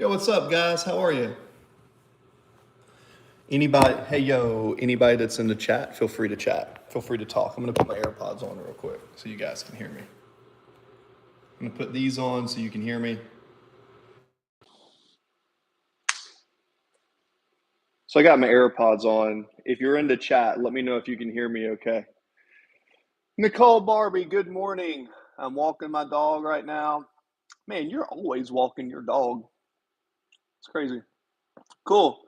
Yo, what's up, guys? How are you? Anybody, hey, yo, anybody that's in the chat, feel free to chat. Feel free to talk. I'm going to put my AirPods on real quick so you guys can hear me. I'm going to put these on so you can hear me. So I got my AirPods on. If you're in the chat, let me know if you can hear me okay. Nicole Barbie, good morning. I'm walking my dog right now. Man, you're always walking your dog. It's crazy. Cool.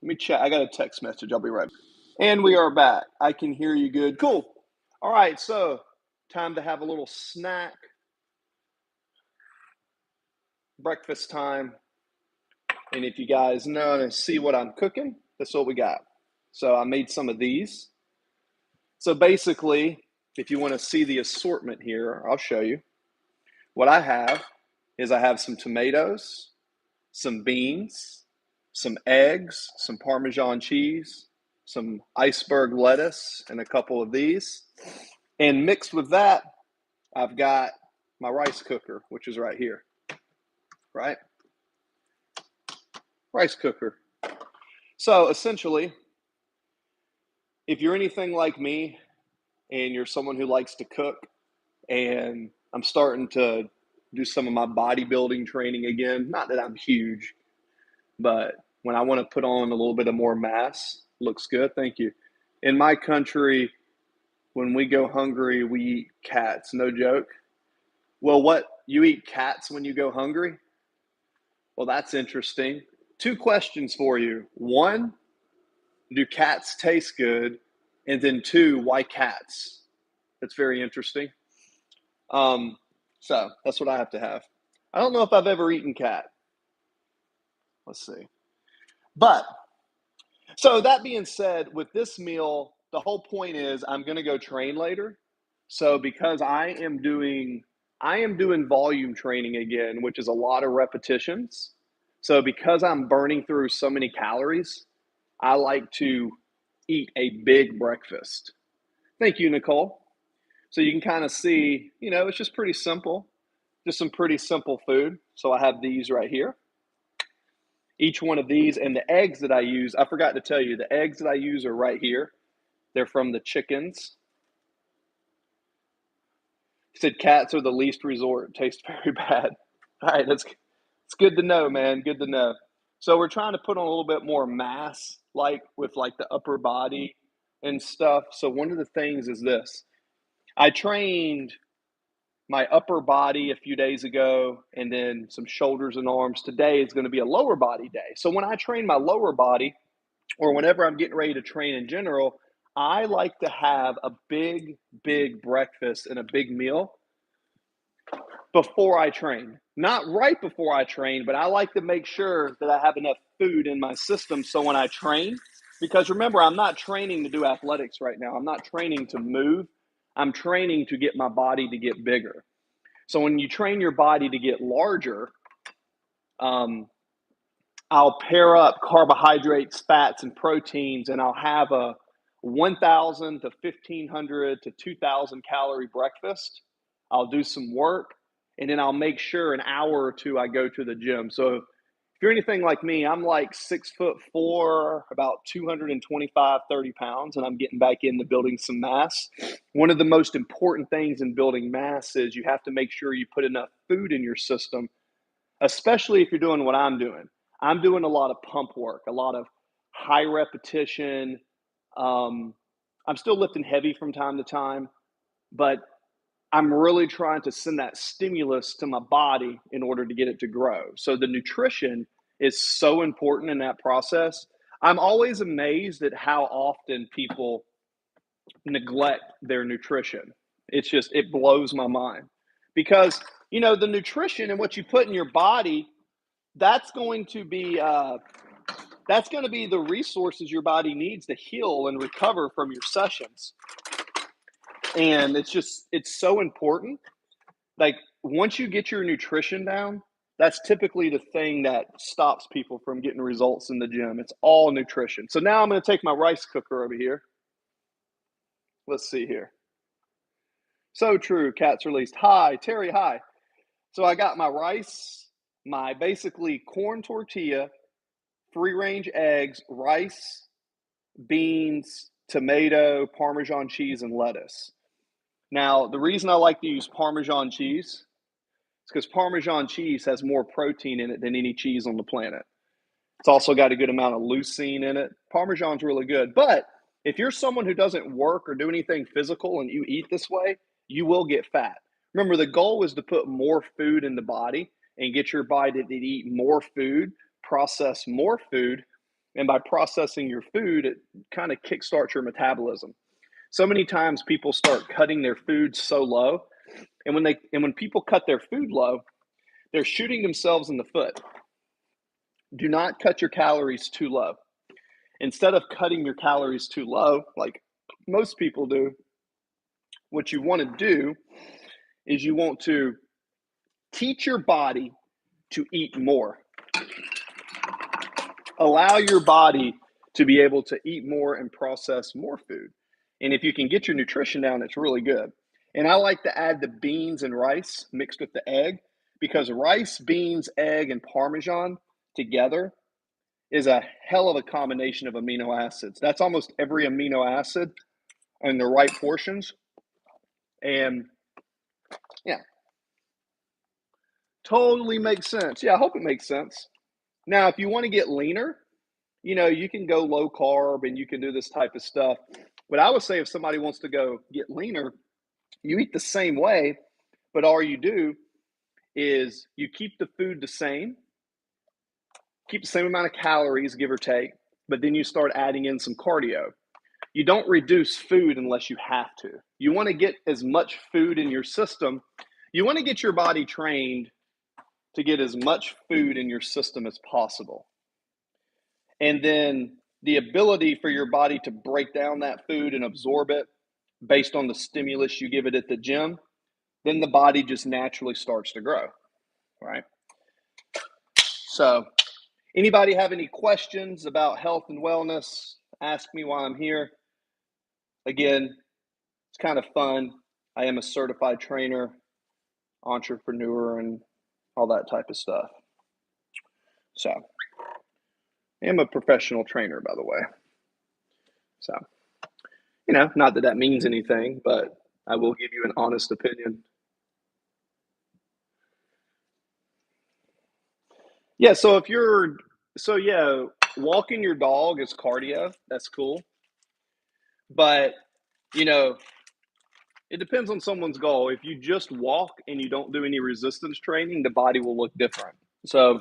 Let me chat. I got a text message. I'll be right back. And we are back. I can hear you good. Cool. All right, so time to have a little snack. Breakfast time. And if you guys know and see what I'm cooking, that's what we got. So I made some of these. So basically, if you want to see the assortment here, I'll show you. What I have is I have some tomatoes, some beans, some eggs, some Parmesan cheese, some iceberg lettuce, and a couple of these. And mixed with that, I've got my rice cooker, which is right here, right? Rice cooker. So essentially, if you're anything like me and you're someone who likes to cook, and I'm starting to do some of my bodybuilding training again, not that I'm huge, but when I want to put on a little bit of more mass, looks good, thank you. In my country, when we go hungry, we eat cats, no joke. Well, what, you eat cats when you go hungry? Well, that's interesting. Two questions for you. One, do cats taste good? And then two, why cats? That's very interesting. So that's what I have to have. I don't know if I've ever eaten cat. Let's see. But so that being said, with this meal, the whole point is I'm going to go train later. So because I am doing volume training again, which is a lot of repetitions. So because I'm burning through so many calories, I like to eat a big breakfast. Thank you, Nicole. So you can kind of see, it's just pretty simple, just some pretty simple food. So I have these right here. Each one of these, and the eggs that I use, I forgot to tell you, the eggs that I use are right here. They're from the chickens. He said cats are the least resort. Taste very bad. All right, it's good to know, man. Good to know. So we're trying to put on a little bit more mass, like with like the upper body and stuff. So one of the things is this. I trained my upper body a few days ago and then some shoulders and arms. Today is going to be a lower body day. So when I train my lower body, or whenever I'm getting ready to train in general, I like to have a big, big breakfast and a big meal before I train. Not right before I train, but I like to make sure that I have enough food in my system so when I train, because remember, I'm not training to do athletics right now. I'm not training to move. I'm training to get my body to get bigger. So when you train your body to get larger, I'll pair up carbohydrates, fats, and proteins, and I'll have a 1,000 to 1,500 to 2,000 calorie breakfast. I'll do some work, and then I'll make sure an hour or two I go to the gym. So if you're anything like me, I'm like 6'4", about 225, 30 pounds, and I'm getting back into building some mass. One of the most important things in building mass is you have to make sure you put enough food in your system, especially if you're doing what I'm doing. I'm doing a lot of pump work, a lot of high repetition. I'm still lifting heavy from time to time, but I'm really trying to send that stimulus to my body in order to get it to grow. So the nutrition is so important in that process. I'm always amazed at how often people neglect their nutrition. It blows my mind because, the nutrition and what you put in your body, that's going to be the resources your body needs to heal and recover from your sessions. And it's so important. Like once you get your nutrition down, that's typically the thing that stops people from getting results in the gym. It's all nutrition. So now I'm going to take my rice cooker over here. Let's see here. So true. Cats released. Hi, Terry. Hi. So I got my rice, my basically corn tortilla, free range eggs, rice, beans, tomato, Parmesan cheese, and lettuce. Now, the reason I like to use Parmesan cheese is because Parmesan cheese has more protein in it than any cheese on the planet. It's also got a good amount of leucine in it. Parmesan's really good. But if you're someone who doesn't work or do anything physical and you eat this way, you will get fat. Remember, the goal is to put more food in the body and get your body to eat more food, process more food. And by processing your food, it kind of kickstarts your metabolism. So many times people start cutting their food so low. And when people cut their food low, they're shooting themselves in the foot. Do not cut your calories too low. Instead of cutting your calories too low, like most people do, what you want to do is you want to teach your body to eat more. Allow your body to be able to eat more and process more food. And if you can get your nutrition down, it's really good. And I like to add the beans and rice mixed with the egg because rice, beans, egg, and Parmesan together is a hell of a combination of amino acids. That's almost every amino acid in the right portions. And yeah, totally makes sense. Yeah, I hope it makes sense. Now, if you want to get leaner, you can go low carb and you can do this type of stuff. But I would say if somebody wants to go get leaner, you eat the same way, but all you do is you keep the food the same, keep the same amount of calories, give or take, but then you start adding in some cardio. You don't reduce food unless you have to. You want to get as much food in your system. You want to get your body trained to get as much food in your system as possible. And then the ability for your body to break down that food and absorb it based on the stimulus you give it at the gym, then the body just naturally starts to grow, right? So, anybody have any questions about health and wellness? Ask me while I'm here. Again, it's kind of fun. I am a certified trainer, entrepreneur, and all that type of stuff. So, I am a professional trainer, by the way. So, not that that means anything, but I will give you an honest opinion. Yeah, so walking your dog is cardio. That's cool. But, you know, it depends on someone's goal. If you just walk and you don't do any resistance training, the body will look different. So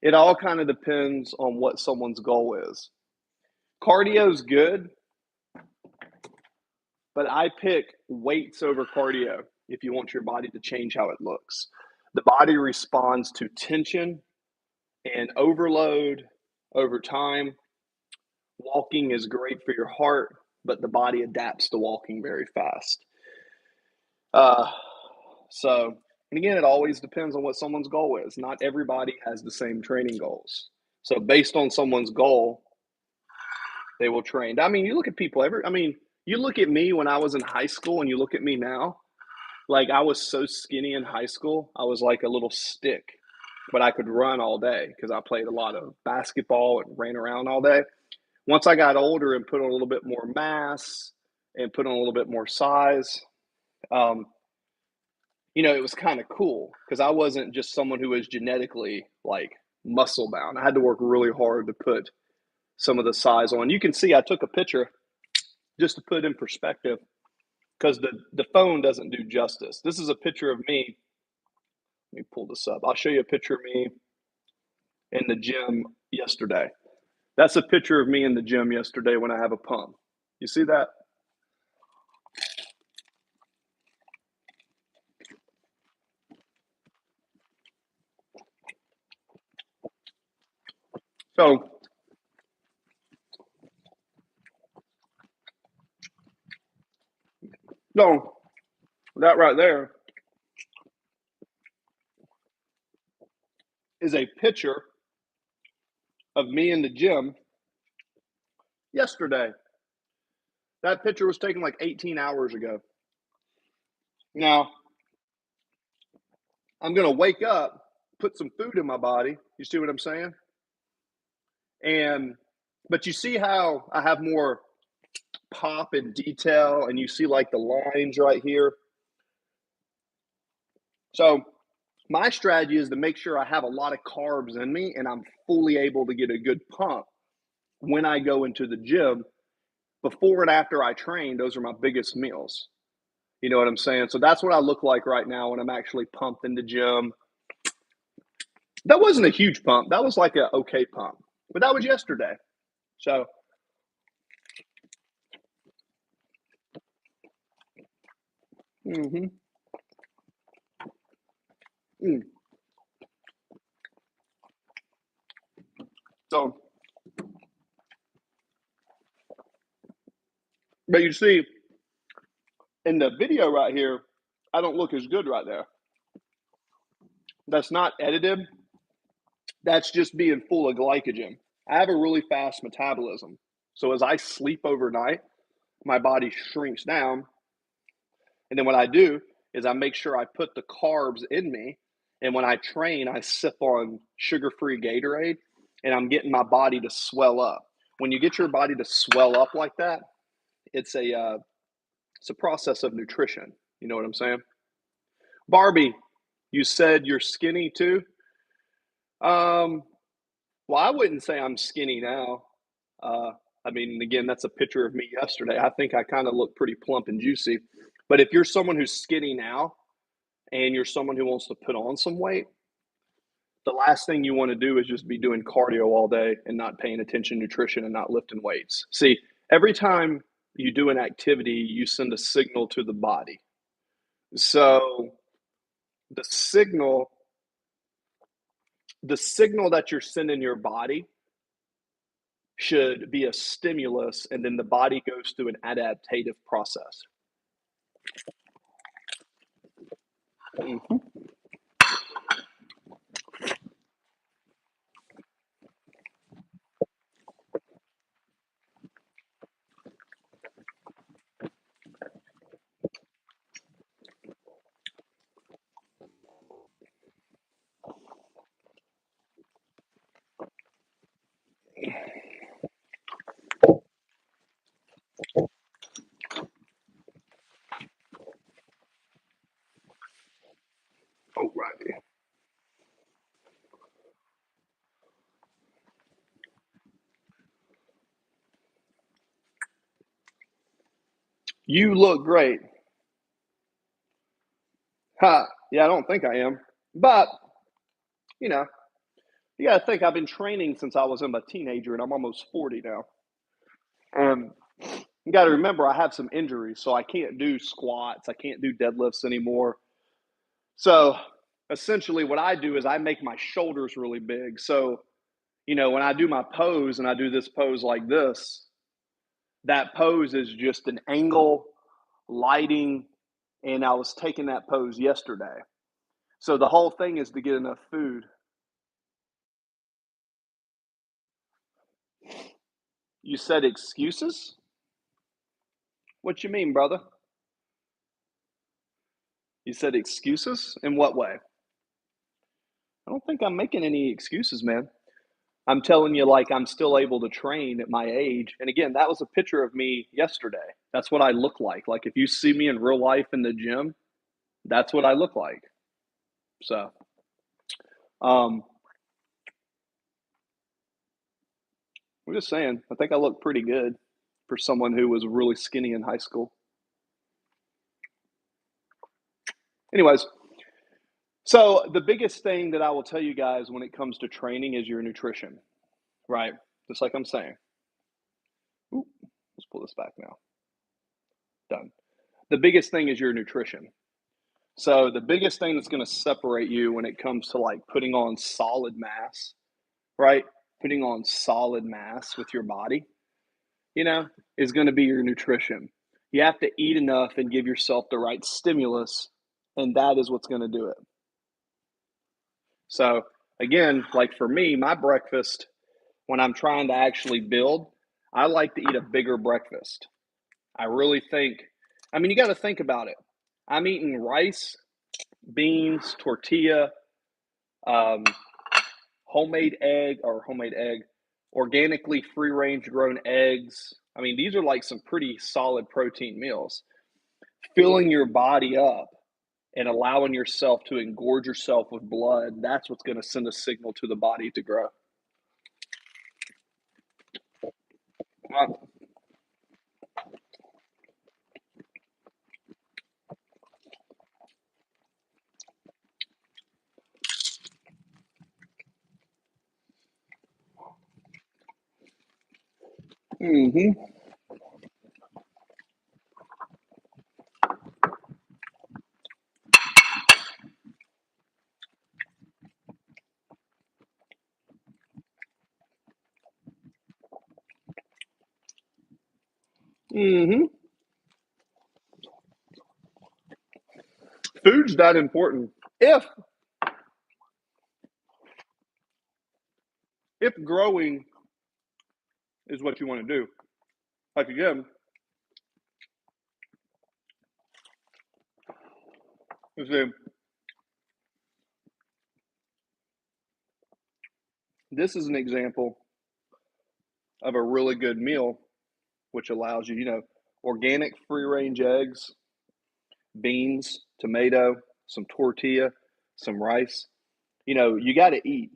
it all kind of depends on what someone's goal is. Cardio is good, but I pick weights over cardio if you want your body to change how it looks. The body responds to tension and overload over time. Walking is great for your heart, but the body adapts to walking very fast. Uh, so, and again, it always depends on what someone's goal is. Not everybody has the same training goals. So, based on someone's goal, they will train. I mean, you look at people you look at me when I was in high school and you look at me now, like I was so skinny in high school. I was like a little stick, but I could run all day because I played a lot of basketball and ran around all day. Once I got older and put on a little bit more mass and put on a little bit more size, um, it was kind of cool because I wasn't just someone who was genetically like muscle bound. I had to work really hard to put some of the size on. You can see I took a picture just to put in perspective because the phone doesn't do justice. This is a picture of me. Let me pull this up. I'll show you a picture of me in the gym yesterday. That's a picture of me in the gym yesterday when I have a pump. You see that? So, so that right there is a picture of me in the gym yesterday. That picture was taken like 18 hours ago. Now, I'm going to wake up, put some food in my body. You see what I'm saying? And, but you see how I have more pop and detail, and you see like the lines right here. So, my strategy is to make sure I have a lot of carbs in me and I'm fully able to get a good pump when I go into the gym. Before and after I train, those are my biggest meals. You know what I'm saying? So that's what I look like right now when I'm actually pumped in the gym. That wasn't a huge pump. That was like a okay pump, but that was yesterday. So, mm-hmm, mm. So, but you see, in the video right here, I don't look as good right there. That's not edited. That's just being full of glycogen. I have a really fast metabolism. So as I sleep overnight, my body shrinks down. And then what I do is I make sure I put the carbs in me. And when I train, I sip on sugar free Gatorade and I'm getting my body to swell up. When you get your body to swell up like that, it's a process of nutrition. You know what I'm saying? Barbie, you said you're skinny too. Um, well, I wouldn't say I'm skinny now. Uh, I mean, again, that's a picture of me yesterday. I think I kind of look pretty plump and juicy. But if you're someone who's skinny now and you're someone who wants to put on some weight, the last thing you want to do is just be doing cardio all day and not paying attention to nutrition and not lifting weights. See, every time you do an activity, you send a signal to the body. So the signal, the signal that you're sending your body should be a stimulus, and then the body goes through an adaptative process. Mhm. All right. You look great. Ha. Yeah, I don't think I am. But, you know, you got to think I've been training since I was a teenager and I'm almost 40 now. And you got to remember, I have some injuries, so I can't do squats, I can't do deadlifts anymore. So essentially, what I do is I make my shoulders really big. So, when I do my pose and I do this pose like this, that pose is just an angle, lighting, and I was taking that pose yesterday. So the whole thing is to get enough food. You said excuses? What you mean, brother? You said excuses? In what way? I don't think I'm making any excuses, man. I'm telling you, like, I'm still able to train at my age. And again, that was a picture of me yesterday. That's what I look like. Like, if you see me in real life in the gym, that's what I look like. So, um, I'm just saying, I think I look pretty good for someone who was really skinny in high school. Anyways, so the biggest thing that I will tell you guys when it comes to training is your nutrition, right? Just like I'm saying. Ooh, let's pull this back now. Done. The biggest thing is your nutrition. So the biggest thing that's going to separate you when it comes to like putting on solid mass, right? Putting on solid mass with your body, you know, is going to be your nutrition. You have to eat enough and give yourself the right stimulus, and that is what's going to do it. So, again, like for me, my breakfast, when I'm trying to actually build, I like to eat a bigger breakfast. I really think, I mean, you got to think about it. I'm eating rice, beans, tortilla, um, homemade egg, organically free range grown eggs. I mean, these are like some pretty solid protein meals. Filling your body up and allowing yourself to engorge yourself with blood, that's what's going to send a signal to the body to grow. Mm-hmm. Mm-hmm. Food's that important. If growing is what you want to do, like again, this is an example of a really good meal, which allows you, organic free range eggs, beans, tomato, some tortilla, some rice. You got to eat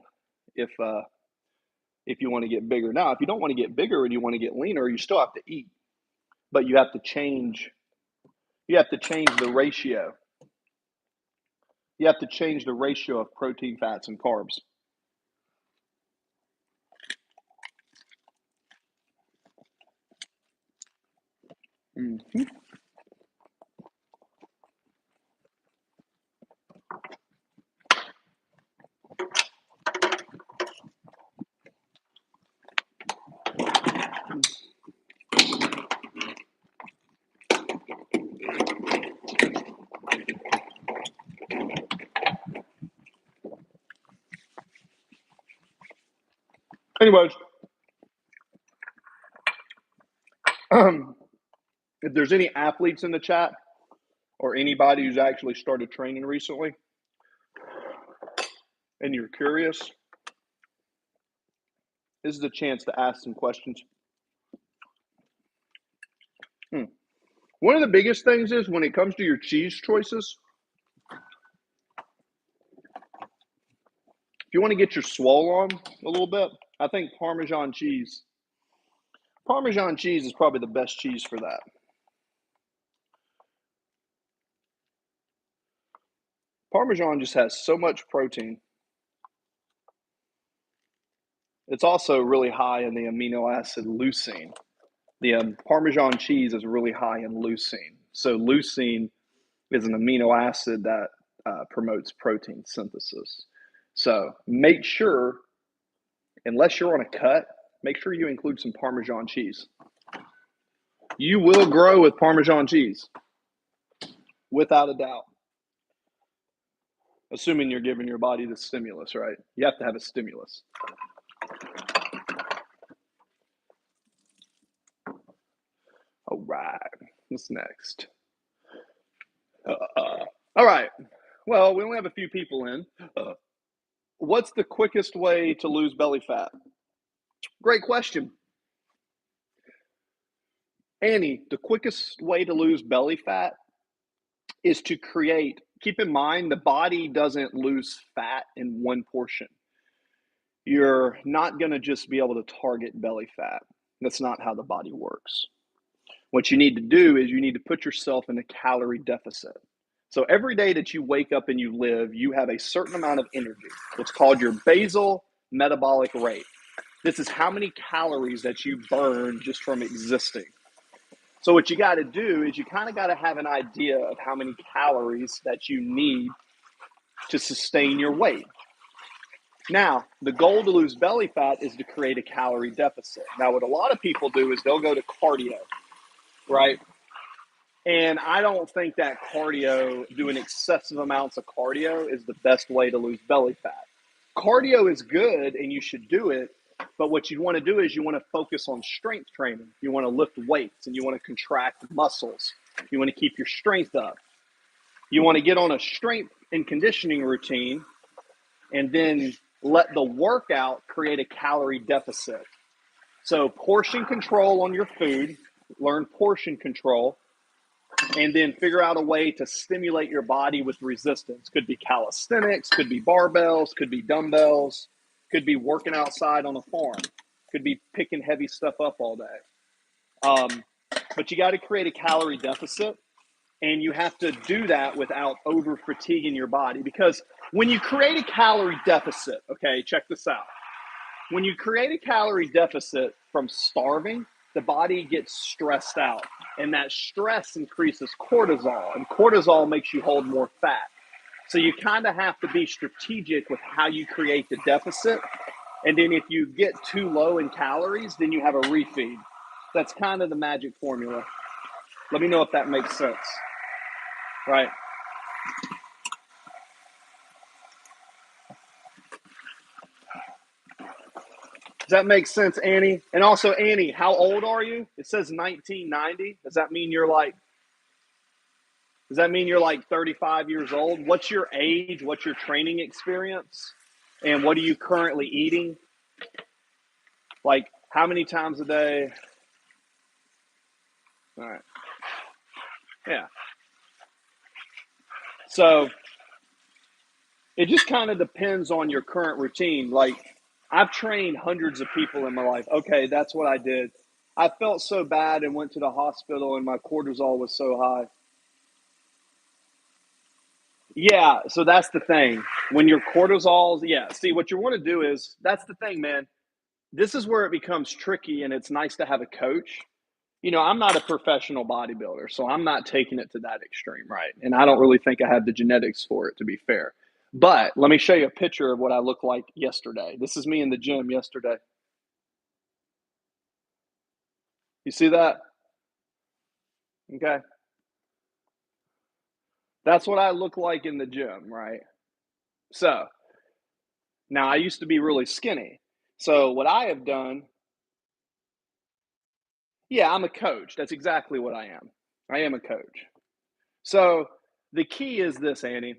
if you want to get bigger. Now, if you don't want to get bigger and you want to get leaner, you still have to eat, but you have to change. You have to change the ratio. You have to change the ratio of protein, fats, and carbs. Mm-hmm. Anyways, if there's any athletes in the chat or anybody who's actually started training recently and you're curious, this is a chance to ask some questions. One of the biggest things is when it comes to your cheese choices, if you want to get your swole on a little bit, I think Parmesan cheese is probably the best cheese for that. Parmesan just has so much protein. It's also really high in the amino acid leucine. The Parmesan cheese is really high in leucine. So leucine is an amino acid that promotes protein synthesis. So make sure, unless you're on a cut, make sure you include some Parmesan cheese. You will grow with Parmesan cheese, without a doubt. Assuming you're giving your body the stimulus, right? You have to have a stimulus. All right, what's next? All right, well, we only have a few people in. What's the quickest way to lose belly fat? Great question. Annie, the quickest way to lose belly fat is to keep in mind, the body doesn't lose fat in one portion. You're not going to just be able to target belly fat. That's not how the body works. What you need to do is you need to put yourself in a calorie deficit. So every day that you wake up and you live, you have a certain amount of energy. It's called your basal metabolic rate. This is how many calories that you burn just from existing. So what you got to do is you kind of got to have an idea of how many calories that you need to sustain your weight. Now, the goal to lose belly fat is to create a calorie deficit. Now, what a lot of people do is they'll go to cardio, right? And I don't think that doing excessive amounts of cardio is the best way to lose belly fat. Cardio is good and you should do it, but what you want to do is you want to focus on strength training. You want to lift weights and you want to contract muscles. You want to keep your strength up. You want to get on a strength and conditioning routine and then let the workout create a calorie deficit. So portion control on your food, learn portion control, and then figure out a way to stimulate your body with resistance. Could be calisthenics, could be barbells, could be dumbbells, could be working outside on a farm, could be picking heavy stuff up all day. But you got to create a calorie deficit, and you have to do that without over fatiguing your body. Because when you create a calorie deficit, okay, check this out. When you create a calorie deficit from starving, the body gets stressed out, and that stress increases cortisol, and cortisol makes you hold more fat. So you kind of have to be strategic with how you create the deficit. And then if you get too low in calories, then you have a refeed. That's kind of the magic formula. Let me know if that makes sense. Right? Does that make sense, Annie? And also, Annie, how old are you? It says 1990. Does that mean you're like 35 years old? What's your age? What's your training experience? And what are you currently eating? Like, how many times a day? All right. Yeah. So it just kind of depends on your current routine. Like, I've trained hundreds of people in my life. Okay, that's what I did. I felt so bad and went to the hospital, and my cortisol was so high. Yeah, so that's the thing. When your cortisol's, yeah, see, what you want to do is, that's the thing, man. This is where it becomes tricky, and it's nice to have a coach. I'm not a professional bodybuilder, so I'm not taking it to that extreme, right? And I don't really think I have the genetics for it, to be fair. But let me show you a picture of what I looked like yesterday. This is me in the gym yesterday. You see that? Okay. That's what I look like in the gym, right? So now I used to be really skinny. So what I have done, yeah, I'm a coach. That's exactly what I am. I am a coach. So the key is this, Annie,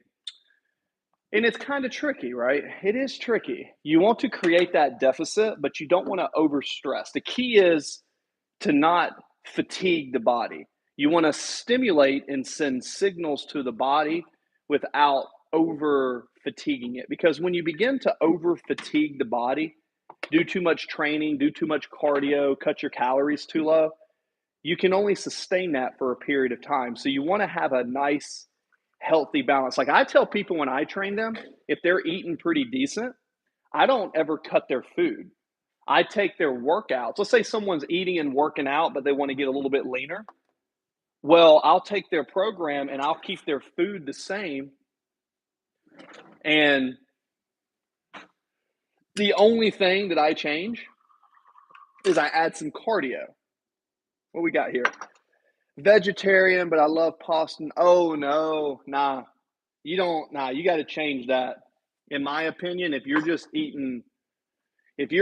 and it's kind of tricky, right? It is tricky. You want to create that deficit, but you don't want to overstress. The key is to not fatigue the body. You want to stimulate and send signals to the body without over fatiguing it. Because when you begin to over fatigue the body, do too much training, do too much cardio, cut your calories too low, you can only sustain that for a period of time. So you want to have a nice, healthy balance. Like I tell people when I train them, if they're eating pretty decent, I don't ever cut their food. I take their workouts. Let's say someone's eating and working out, but they want to get a little bit leaner. Well, I'll take their program and I'll keep their food the same. And the only thing that I change is I add some cardio. What we got here? Vegetarian, but I love pasta. Oh no, nah. You got to change that. In my opinion, if you're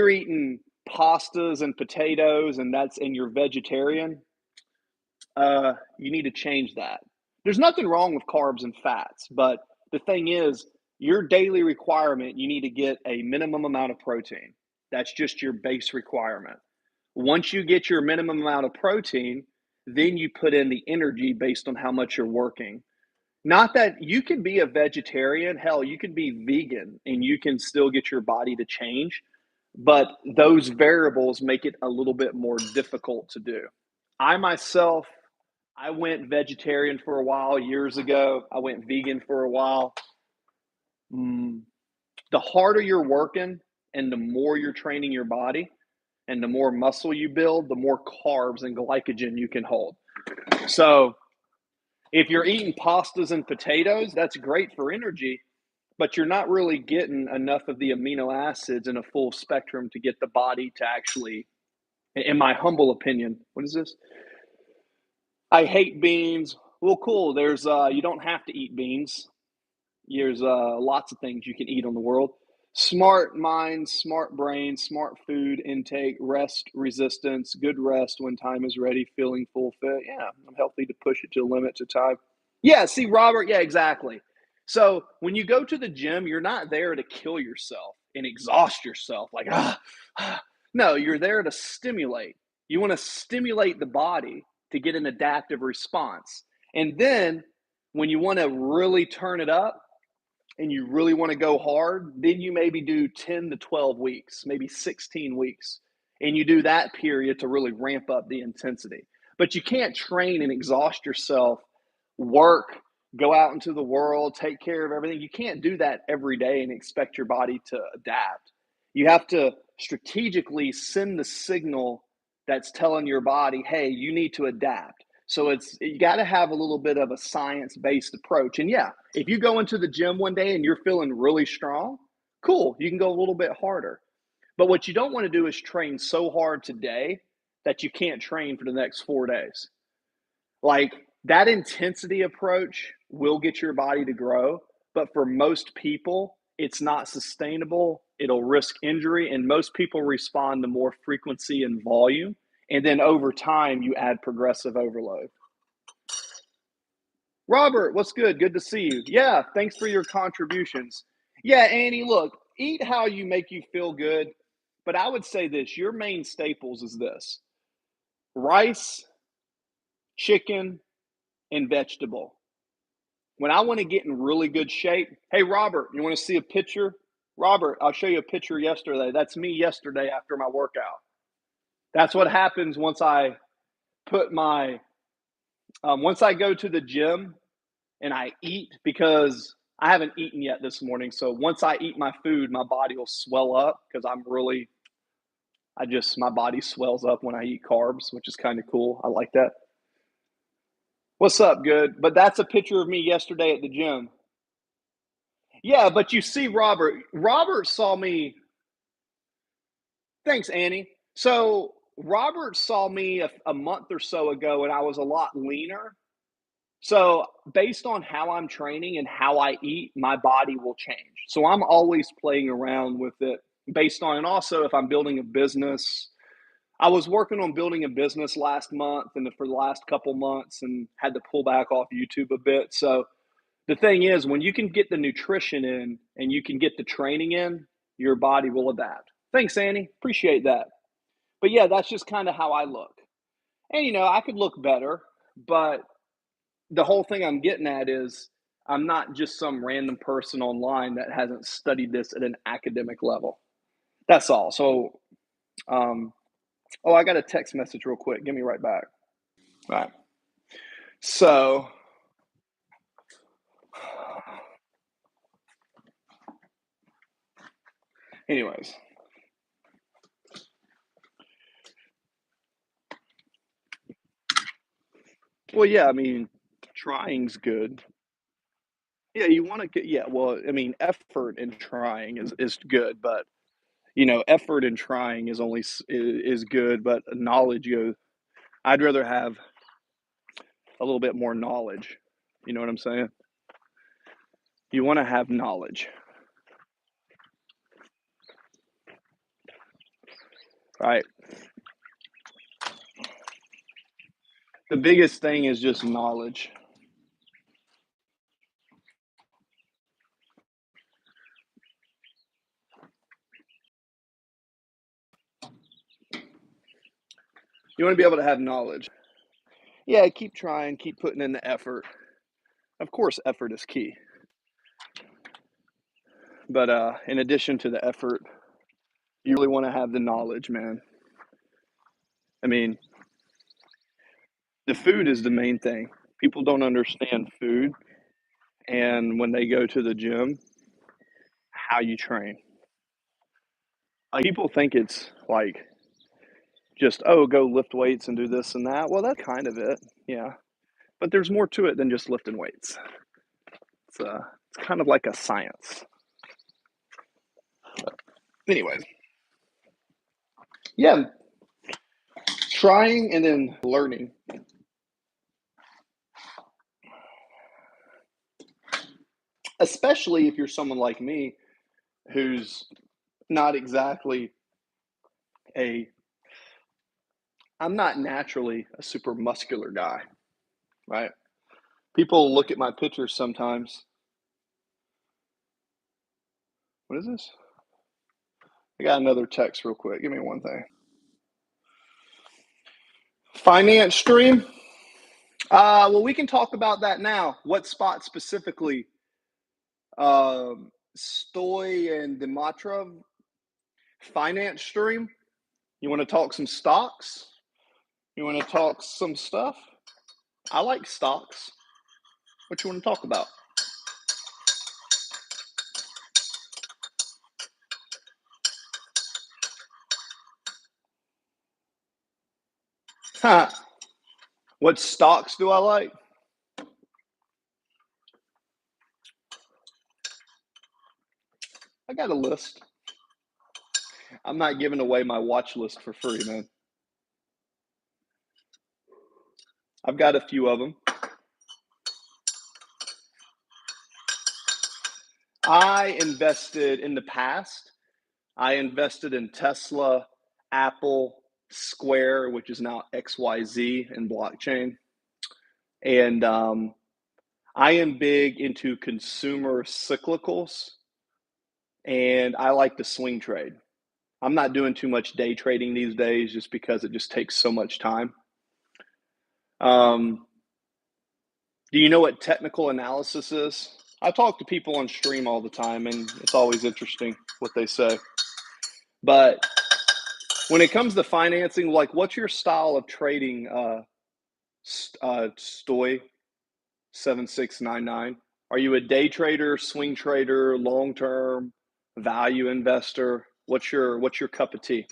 eating pastas and potatoes and you're vegetarian, you need to change that. There's nothing wrong with carbs and fats, but the thing is, your daily requirement, you need to get a minimum amount of protein. That's just your base requirement. Once you get your minimum amount of protein, then you put in the energy based on how much you're working. Not that you can be a vegetarian, hell, you can be vegan and you can still get your body to change, but those variables make it a little bit more difficult to do. I myself, I went vegetarian for a while years ago. I went vegan for a while. Mm, the harder you're working and the more you're training your body and the more muscle you build, the more carbs and glycogen you can hold. So if you're eating pastas and potatoes, that's great for energy, but you're not really getting enough of the amino acids in a full spectrum to get the body to actually, in my humble opinion, what is this? I hate beans. Well, cool. You don't have to eat beans. There's lots of things you can eat on the world. Smart mind, smart brain, smart food intake, rest resistance, good rest when time is ready, feeling full fit. Yeah, I'm healthy to push it to the limits of time. Yeah, see, Robert, yeah, exactly. So when you go to the gym, you're not there to kill yourself and exhaust yourself like, ah. No, you're there to stimulate. You want to stimulate the body to get an adaptive response. And then when you want to really turn it up and you really want to go hard, then you maybe do 10 to 12 weeks, maybe 16 weeks. And you do that period to really ramp up the intensity. But you can't train and exhaust yourself, work, go out into the world, take care of everything. You can't do that every day and expect your body to adapt. You have to strategically send the signal that's telling your body, hey, you need to adapt. So you got to have a little bit of a science-based approach. And yeah, if you go into the gym one day and you're feeling really strong, cool, you can go a little bit harder. But what you don't want to do is train so hard today that you can't train for the next 4 days. Like that intensity approach will get your body to grow, but for most people, it's not sustainable. It'll risk injury, and most people respond to more frequency and volume. And then over time, you add progressive overload. Robert, what's good? Good to see you. Yeah, thanks for your contributions. Yeah, Annie, look, eat how you make you feel good. But I would say this your main staples is this rice, chicken, and vegetable. When I want to get in really good shape, hey, Robert, you want to see a picture? Robert, I'll show you a picture yesterday. That's me yesterday after my workout. That's what happens once I put once I go to the gym and I eat because I haven't eaten yet this morning. So once I eat my food, my body will swell up because my body swells up when I eat carbs, which is kind of cool. I like that. What's up, good? But that's a picture of me yesterday at the gym. Yeah, but you see, Robert saw me. Thanks, Annie. So Robert saw me a month or so ago, and I was a lot leaner. So based on how I'm training and how I eat, my body will change. So I'm always playing around with it based on, and also if I'm building a business. I was working on building a business last month and for the last couple months and had to pull back off YouTube a bit. So the thing is, when you can get the nutrition in and you can get the training in, your body will adapt. Thanks, Annie. Appreciate that. But yeah, that's just kind of how I look. And I could look better, but the whole thing I'm getting at is I'm not just some random person online that hasn't studied this at an academic level. That's all. So, oh, I got a text message real quick. Give me right back. All right. So, anyways, well, yeah, I mean, trying's good. Yeah, you want to get, yeah, well, I mean, effort in trying is good, but effort in trying is good, but knowledge goes. I'd rather have a little bit more knowledge. You know what I'm saying? You want to have knowledge, right? The biggest thing is just knowledge. You want to be able to have knowledge. Yeah, keep trying, keep putting in the effort. Of course, effort is key. But in addition to the effort, you really want to have the knowledge, man. I mean, the food is the main thing. People don't understand food, and when they go to the gym, how you train. Like people think it's like just, oh, go lift weights and do this and that. Well, that's kind of it, yeah. But there's more to it than just lifting weights. It's kind of like a science. Anyways, yeah, trying and then learning. Especially if you're someone like me who's not exactly a I'm not naturally a super muscular guy, right? People look at my pictures sometimes. What is this? I got another text real quick. Give me one thing. Finance stream. Well, we can talk about that now. What spot specifically? Stoy and Dimitrov finance stream. You want to talk some stocks? You want to talk some stuff? I like stocks. What you want to talk about? Huh. What stocks do I like? I got a list. I'm not giving away my watch list for free, man. I've got a few of them. I invested in the past. I invested in Tesla, Apple, Square, which is now XYZ in blockchain. And I am big into consumer cyclicals, and I like to swing trade. I'm not doing too much day trading these days just because it just takes so much time. Um, do you know what technical analysis is? I talk to people on stream all the time, and it's always interesting what they say. But when it comes to financing, like, what's your style of trading, Stoy 7699? Are you a day trader, swing trader, long term, value investor? What's your cup of tea?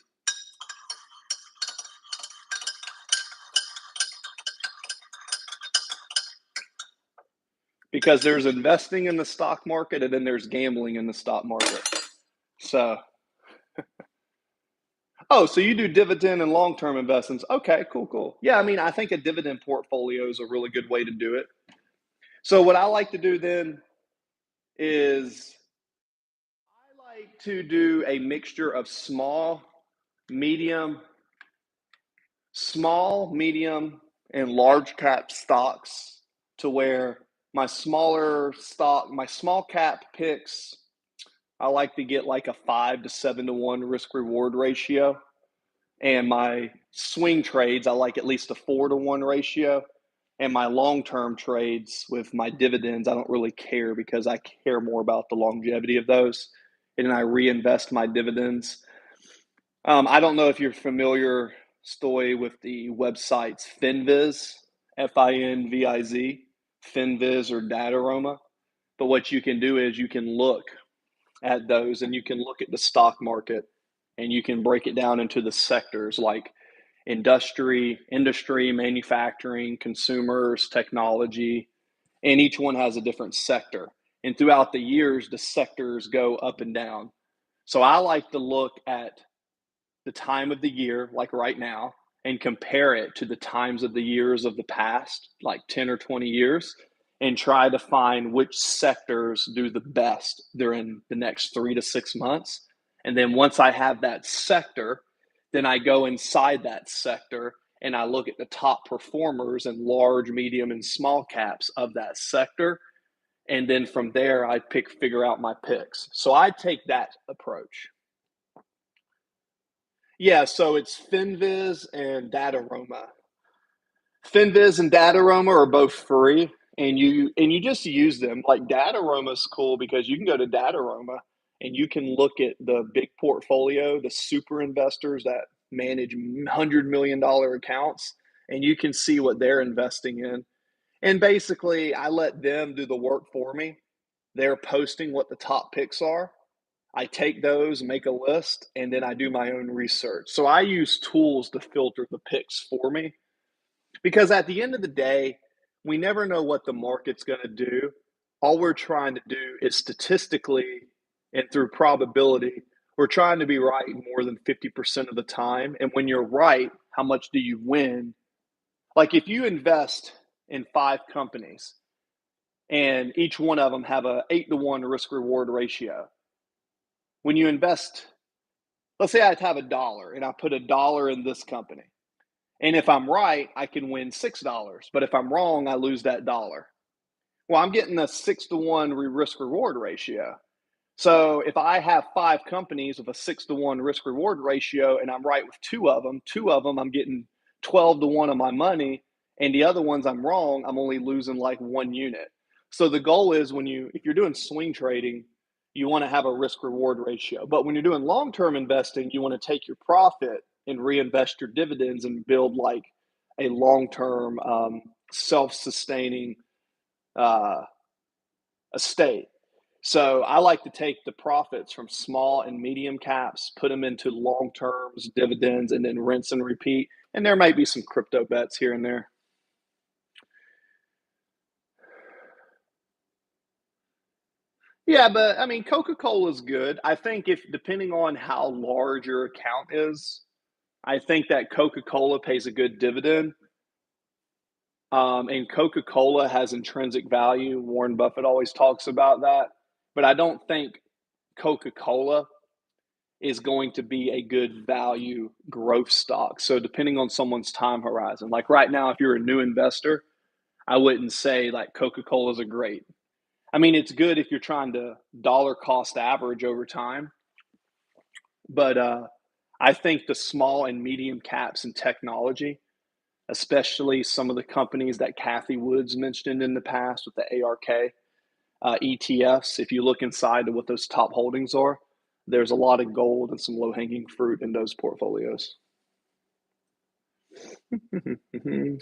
Because there's investing in the stock market and then there's gambling in the stock market. So, oh, so you do dividend and long term investments. Okay, cool, cool. Yeah, I mean, I think a dividend portfolio is a really good way to do it. So, what I like to do then is I like to do a mixture of medium, medium, and large cap stocks to where my small cap picks, I like to get like a 5 to 7 to 1 risk reward ratio. And my swing trades, I like at least a 4 to 1 ratio. And my long term trades with my dividends, I don't really care because I care more about the longevity of those. And then I reinvest my dividends. I don't know if you're familiar, Stoy, with the websites Finviz, Finviz, Finviz or Dataroma. But what you can do is you can look at those and you can look at the stock market and you can break it down into the sectors like industry, manufacturing, consumers, technology, and each one has a different sector. And throughout the years, the sectors go up and down. So I like to look at the time of the year, like right now, and compare it to the times of the years of the past, like 10 or 20 years, and try to find which sectors do the best during the next 3 to 6 months. And then once I have that sector, then I go inside that sector and I look at the top performers and large, medium, and small caps of that sector. And then from there, I figure out my picks. So I take that approach. Yeah, so it's Finviz and Dataroma. Finviz and Dataroma are both free, and you just use them. Like Dataroma is cool because you can go to Dataroma and you can look at the big portfolio, the super investors that manage $100 million accounts, and you can see what they're investing in. And basically, I let them do the work for me. They're posting what the top picks are. I take those, make a list, and then I do my own research. So I use tools to filter the picks for me because at the end of the day, we never know what the market's going to do. All we're trying to do is statistically and through probability, we're trying to be right more than 50% of the time. And when you're right, how much do you win? Like if you invest in 5 companies and each one of them have a 8 to 1 risk reward ratio, when you invest, let's say I have $1 and I put $1 in this company. And if I'm right, I can win $6. But if I'm wrong, I lose that dollar. Well, I'm getting a 6-to-1 risk reward ratio. So if I have 5 companies with a 6-to-1 risk reward ratio and I'm right with 2 of them I'm getting 12-to-1 of my money, and the other ones I'm wrong, I'm only losing like 1 unit. So the goal is if you're doing swing trading, you want to have a risk reward ratio. But when you're doing long-term investing, you want to take your profit and reinvest your dividends and build like a long-term self-sustaining uh, estate. So I like to take the profits from small and medium caps, put them into long terms, dividends, and then rinse and repeat. And there might be some crypto bets here and there. Yeah, but I mean, Coca Cola is good. I think if depending on how large your account is, I think that Coca Cola pays a good dividend. And Coca Cola has intrinsic value. Warren Buffett always talks about that. But I don't think Coca Cola is going to be a good value growth stock. So depending on someone's time horizon, like right now, if you're a new investor, I wouldn't say like Coca-Cola is a great. I mean, it's good if you're trying to dollar cost average over time, but I think the small and medium caps in technology, especially some of the companies that Kathy Woods mentioned in the past with the ARK ETFs, if you look inside to what those top holdings are, there's a lot of gold and some low hanging fruit in those portfolios.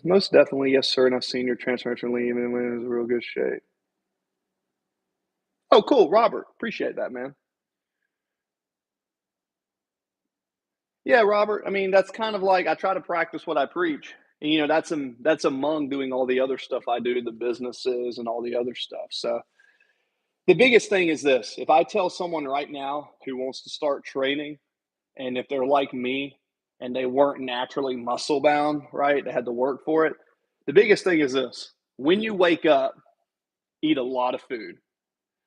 Most definitely, yes, sir. And I've seen your transformation leave and it was in real good shape. Oh, cool, Robert. Appreciate that, man. Yeah, Robert. I mean, that's kind of like I try to practice what I preach. And, that's among doing all the other stuff I do, the businesses and all the other stuff. So the biggest thing is this: if I tell someone right now who wants to start training, and if they're like me and they weren't naturally muscle bound, right? They had to work for it. The biggest thing is this: when you wake up, eat a lot of food.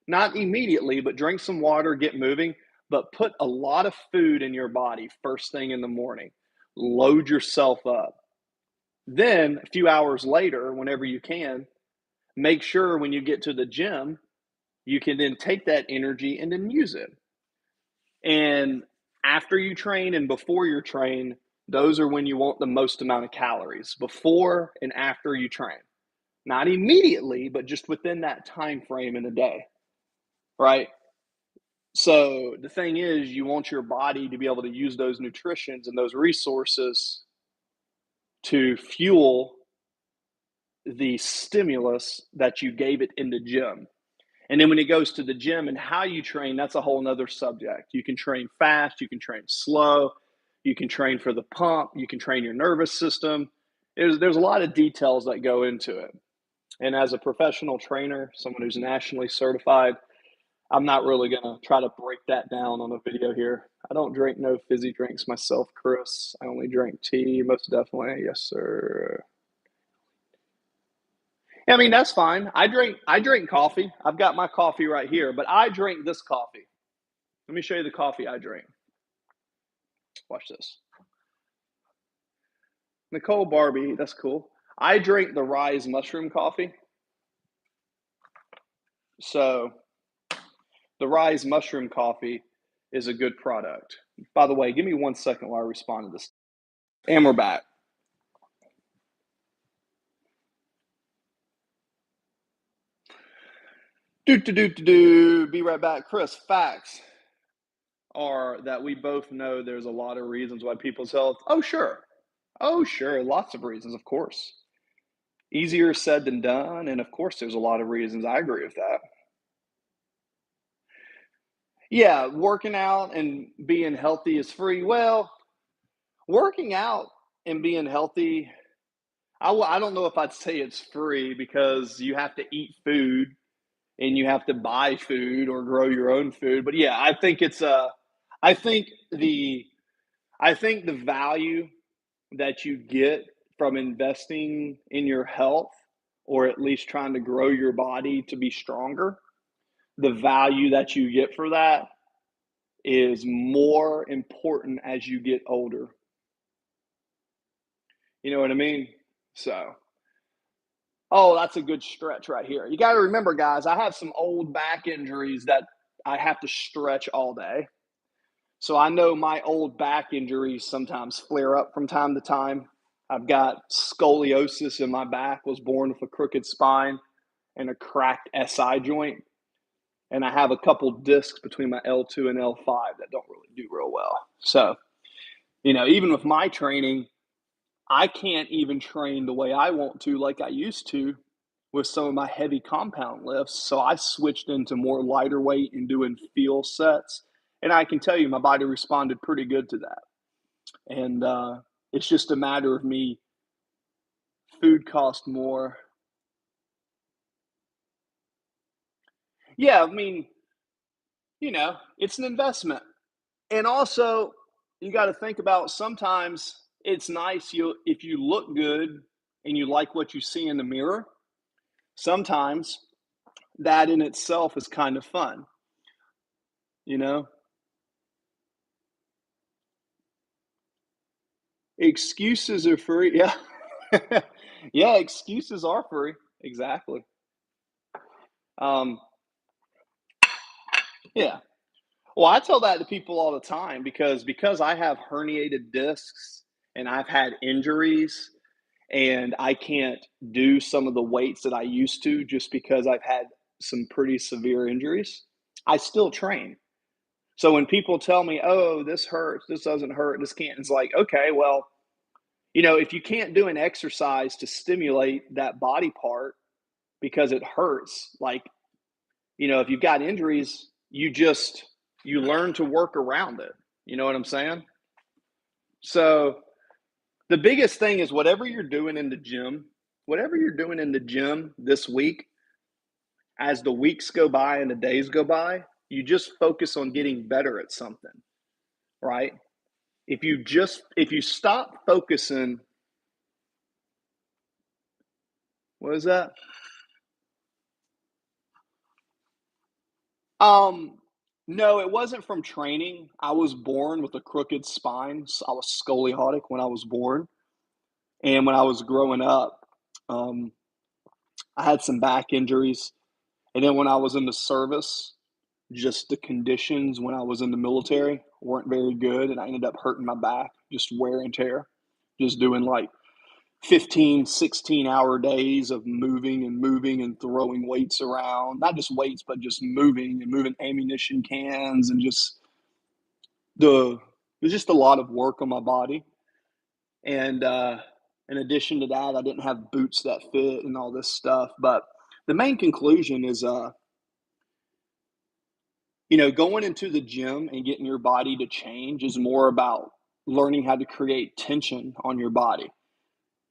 Not immediately, but drink some water, get moving, but put a lot of food in your body first thing in the morning. Load yourself up. Then, a few hours later, whenever you can, make sure when you get to the gym, you can then take that energy and then use it. And after you train and before you train, those are when you want the most amount of calories, before and after you train. Not immediately, but just within that time frame in a day, right? So the thing is, you want your body to be able to use those nutritions and those resources to fuel the stimulus that you gave it in the gym. And then when it goes to the gym and how you train, that's a whole nother subject. You can train fast, you can train slow, you can train for the pump, you can train your nervous system. There's a lot of details that go into it. And as a professional trainer, someone who's nationally certified, I'm not really going to try to break that down on a video here. I don't drink no fizzy drinks myself, Chris. I only drink tea, most definitely. Yes, sir. I mean, that's fine. I drink coffee. I've got my coffee right here, but I drink this coffee. Let me show you the coffee I drink. Watch this. Nicole Barbie, that's cool. I drink the Rise mushroom coffee. So the Rise mushroom coffee is a good product. By the way, give me 1 second while I respond to this. And we're back. Do. Be right back. Chris, facts are that we both know there's a lot of reasons why people's health. Oh, sure. Oh, sure. Lots of reasons, of course. Easier said than done. And of course, there's a lot of reasons. I agree with that. Yeah, working out and being healthy is free. Well, working out and being healthy, I don't know if I'd say it's free because you have to eat food and you have to buy food or grow your own food. But yeah, I think the I think the value that you get from investing in your health or at least trying to grow your body to be stronger, the value that you get for that is more important as you get older. You know what I mean? So, Oh, that's a good stretch right here. You got to remember, guys, I have some old back injuries that I have to stretch all day. So I know my old back injuries sometimes flare up from time to time. I've got scoliosis in my back, was born with a crooked spine and a cracked SI joint. And I have a couple discs between my L2 and L5 that don't really do real well. So, even with my training, I can't even train the way I want to like I used to with some of my heavy compound lifts. So I switched into more lighter weight and doing feel sets. And I can tell you, my body responded pretty good to that. And it's just a matter of me, food cost more. Yeah, I mean, it's an investment. And also, you got to think about sometimes it's nice if you look good and you like what you see in the mirror. Sometimes that in itself is kind of fun, you know? Excuses are free. Yeah. Yeah, excuses are free. Exactly. Um, yeah. Well, I tell that to people all the time because I have herniated discs and I've had injuries and I can't do some of the weights that I used to just because I've had some pretty severe injuries. I still train. So when people tell me, "Oh, this hurts, this doesn't hurt, this can't," it's like, okay, well, if you can't do an exercise to stimulate that body part because it hurts, like, if you've got injuries, you learn to work around it. You know what I'm saying? So the biggest thing is whatever you're doing in the gym this week, as the weeks go by and the days go by, you just focus on getting better at something, right? If you stop focusing, what is that? Um, no, it wasn't from training. I was born with a crooked spine. So I was scoliotic when I was born. And when I was growing up, um, I had some back injuries. And then when I was in the service, just the conditions when I was in the military weren't very good. And I ended up hurting my back, just wear and tear, just doing like 15, 16-hour days of moving and throwing weights around. Not just weights, but just moving and moving ammunition cans and there's just a lot of work on my body. And in addition to that, I didn't have boots that fit and all this stuff. But the main conclusion is, going into the gym and getting your body to change is more about learning how to create tension on your body.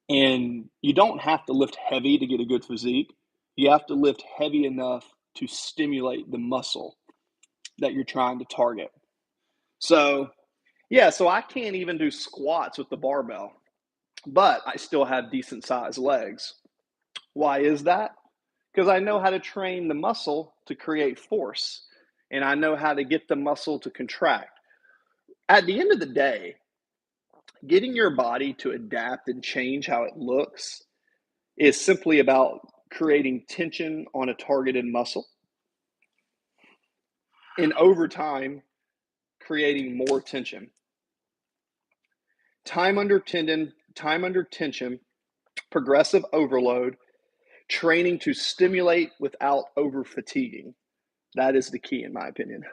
And you don't have to lift heavy to get a good physique. You have to lift heavy enough to stimulate the muscle that you're trying to target. So, yeah, so I can't even do squats with the barbell, but I still have decent sized legs. Why is that? Because I know how to train the muscle to create force and I know how to get the muscle to contract. At the end of the day, getting your body to adapt and change how it looks is simply about creating tension on a targeted muscle and over time creating more tension. Time under tension, progressive overload, training to stimulate without over fatiguing. That is the key, in my opinion.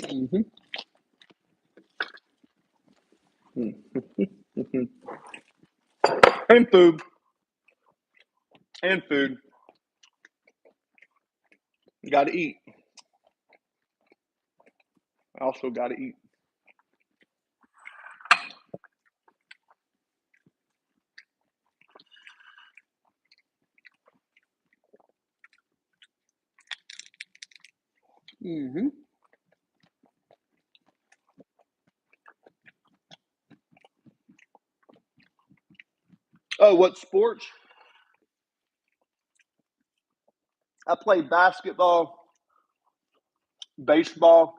Mm-hmm. Mm-hmm. And food. And food. You got to eat. I also got to eat. Mm-hmm. Oh, what sports? I played basketball, baseball,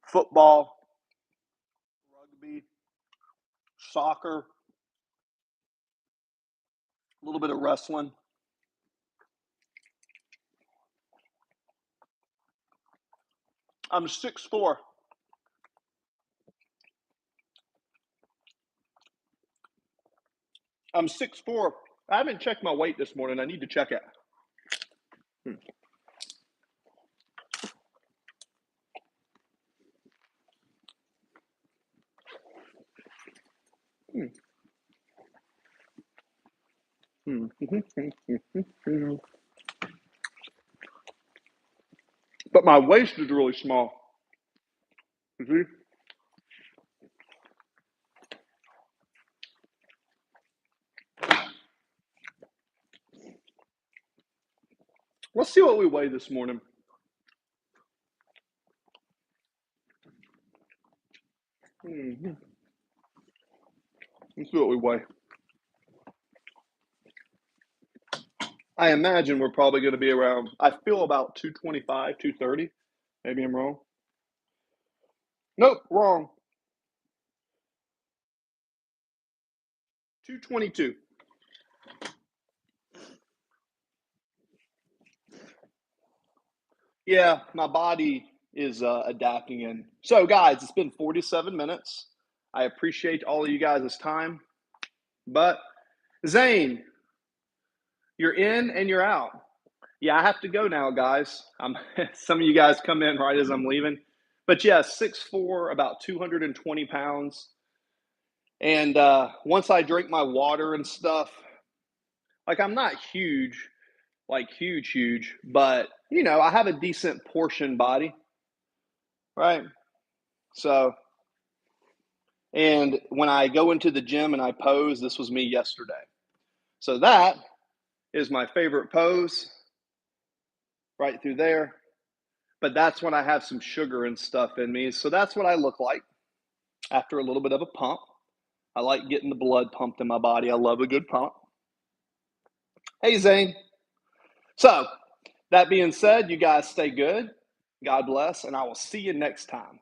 football, rugby, soccer, A little bit of wrestling. I'm 6'4". I'm 6'4". I haven't checked my weight this morning. I need to check it. But my waist is really small. You see? Let's see what we weigh this morning. Let's see what we weigh. I imagine we're probably going to be around, I feel about 225, 230. Maybe I'm wrong. Nope, wrong. 222. Yeah, my body is adapting in. So, guys, it's been 47 minutes. I appreciate all of you guys' time. But, Zane, you're in and you're out. Yeah, I have to go now, guys. Some of you guys come in right as I'm leaving. But, yeah, 6'4", about 220 pounds. And once I drink my water and stuff, like I'm not huge, like huge, but, I have a decent portion body, right? So, and when I go into the gym and I pose, this was me yesterday. So that is my favorite pose right through there. But that's when I have some sugar and stuff in me. So that's what I look like after a little bit of a pump. I like getting the blood pumped in my body. I love a good pump. Hey, Zane. So, that being said, you guys stay good. God bless, and I will see you next time.